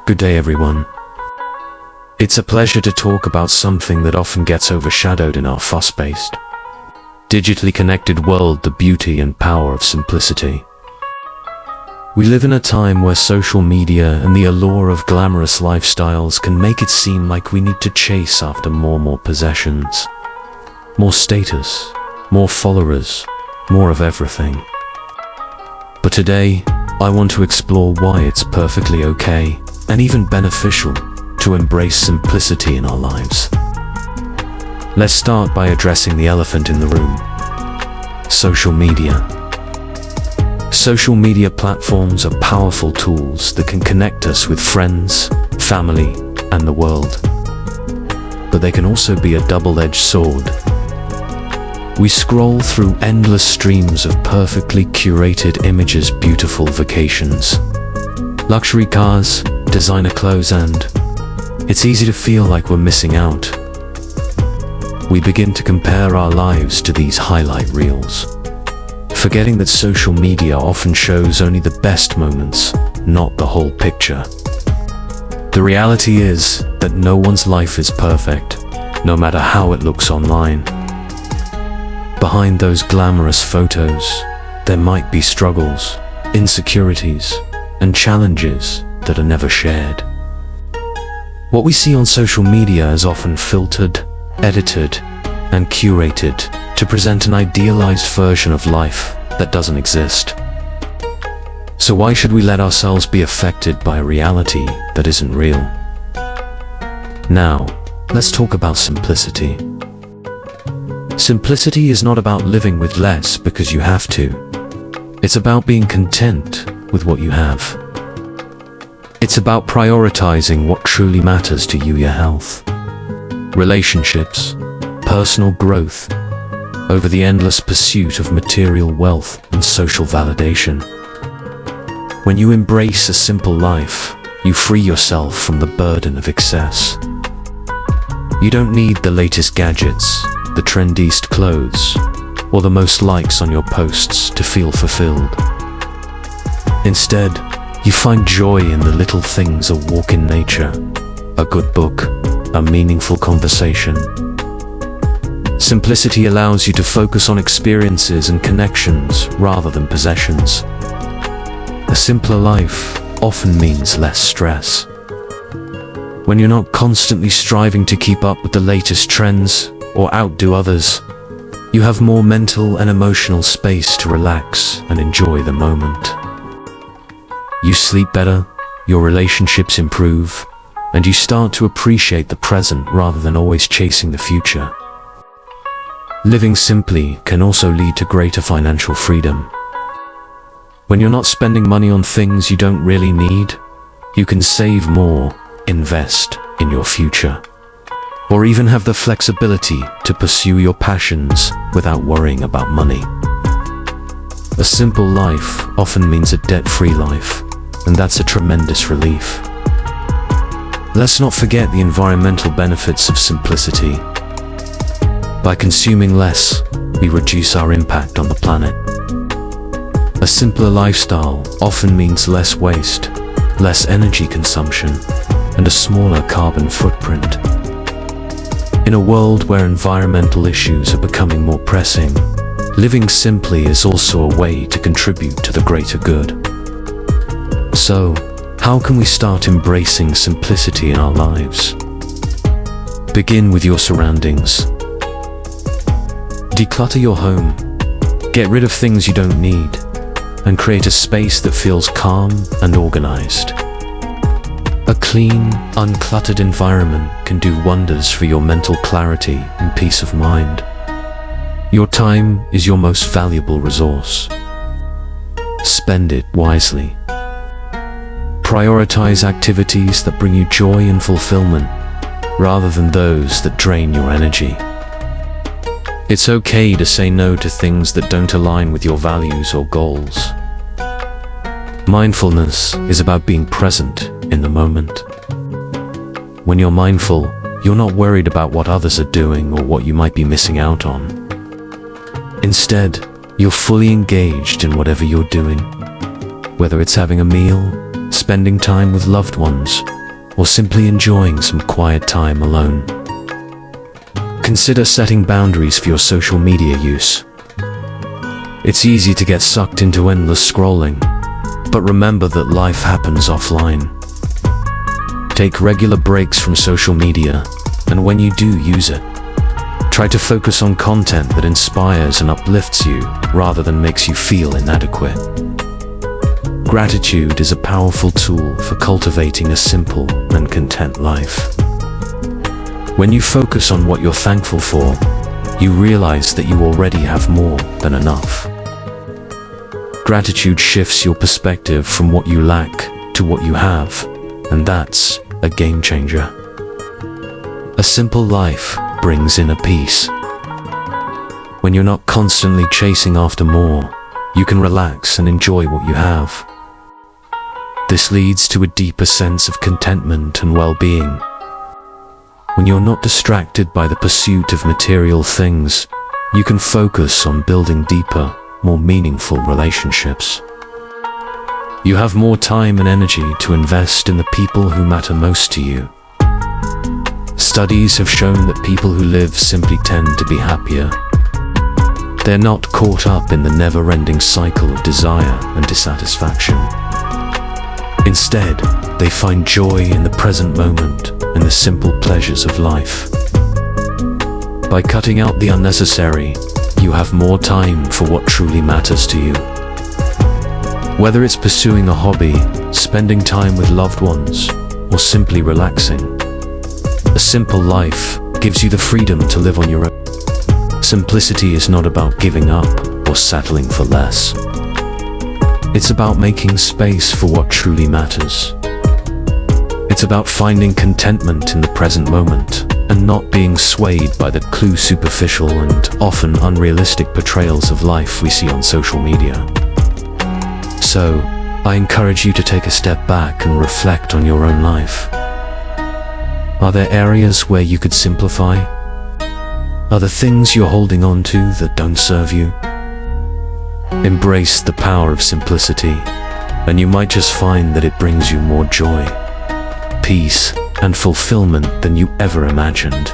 Good day, everyone. It's a pleasure to talk about something that often gets overshadowed in our fast-paced, digitally connected world, the beauty and power of simplicity. We live in a time where social media and the allure of glamorous lifestyles can make it seem like we need to chase after more possessions, more status, more followers, more of everything. But today, I want to explore why it's perfectly okay and even beneficial to embrace simplicity in our lives. Let's start by addressing the elephant in the room: social media. Social media platforms are powerful tools that can connect us with friends, family, and the world. But they can also be a double-edged sword. We scroll through endless streams of perfectly curated images, beautiful vacations, luxury cars, designer clothes, and it's easy to feel like we're missing out. We begin to compare our lives to these highlight reels, forgetting that social media often shows only the best moments, not the whole picture. The reality is that no one's life is perfect, no matter how it looks online. Behind those glamorous photos, there might be struggles, insecurities, and challenges that are never shared. What we see on social media is often filtered, edited, and curated to present an idealized version of life that doesn't exist. So why should we let ourselves be affected by a reality that isn't real? Now, let's talk about simplicity. Simplicity is not about living with less because you have to. It's about being content with what you have. It's about prioritizing what truly matters to you: your health, relationships, personal growth, over the endless pursuit of material wealth and social validation. When you embrace a simple life, you free yourself from the burden of excess. You don't need the latest gadgets, the trendiest clothes, or the most likes on your posts to feel fulfilled. Instead, you find joy in the little things: a walk in nature, a good book, a meaningful conversation. Simplicity allows you to focus on experiences and connections rather than possessions. A simpler life often means less stress. When you're not constantly striving to keep up with the latest trends or outdo others, you have more mental and emotional space to relax and enjoy the moment. You sleep better, your relationships improve, and you start to appreciate the present rather than always chasing the future. Living simply can also lead to greater financial freedom. When you're not spending money on things you don't really need, you can save more, invest in your future, or even have the flexibility to pursue your passions without worrying about money. A simple life often means a debt-free life, and that's a tremendous relief. Let's not forget the environmental benefits of simplicity. By consuming less, we reduce our impact on the planet. A simpler lifestyle often means less waste, less energy consumption, and a smaller carbon footprint. In a world where environmental issues are becoming more pressing, living simply is also a way to contribute to the greater good. So, how can we start embracing simplicity in our lives? Begin with your surroundings. Declutter your home. Get rid of things you don't need, and create a space that feels calm and organized. A clean, uncluttered environment can do wonders for your mental clarity and peace of mind. Your time is your most valuable resource. Spend it wisely. Prioritize activities that bring you joy and fulfillment, rather than those that drain your energy. It's okay to say no to things that don't align with your values or goals. Mindfulness is about being present in the moment. When you're mindful, you're not worried about what others are doing or what you might be missing out on. Instead, you're fully engaged in whatever you're doing, whether it's having a meal, spending time with loved ones, or simply enjoying some quiet time alone. Consider setting boundaries for your social media use. It's easy to get sucked into endless scrolling, but remember that life happens offline. Take regular breaks from social media, and when you do use it, try to focus on content that inspires and uplifts you rather than makes you feel inadequate. Gratitude is a powerful tool for cultivating a simple and content life. When you focus on what you're thankful for, you realize that you already have more than enough. Gratitude shifts your perspective from what you lack to what you have, and that's a game changer. A simple life brings inner peace. When you're not constantly chasing after more, you can relax and enjoy what you have. This leads to a deeper sense of contentment and well-being. When you're not distracted by the pursuit of material things, you can focus on building deeper, more meaningful relationships. You have more time and energy to invest in the people who matter most to you. Studies have shown that people who live simply tend to be happier. They're not caught up in the never-ending cycle of desire and dissatisfaction. Instead, they find joy in the present moment and the simple pleasures of life. By cutting out the unnecessary, you have more time for what truly matters to you. Whether it's pursuing a hobby, spending time with loved ones, or simply relaxing, a simple life gives you the freedom to live on your own. Simplicity is not about giving up or settling for less. It's about making space for what truly matters. It's about finding contentment in the present moment and not being swayed by the superficial and often unrealistic portrayals of life we see on social media. So, I encourage you to take a step back and reflect on your own life. Are there areas where you could simplify? Are there things you're holding on to that don't serve you? Embrace the power of simplicity, and you might just find that it brings you more joy, peace, and fulfillment than you ever imagined.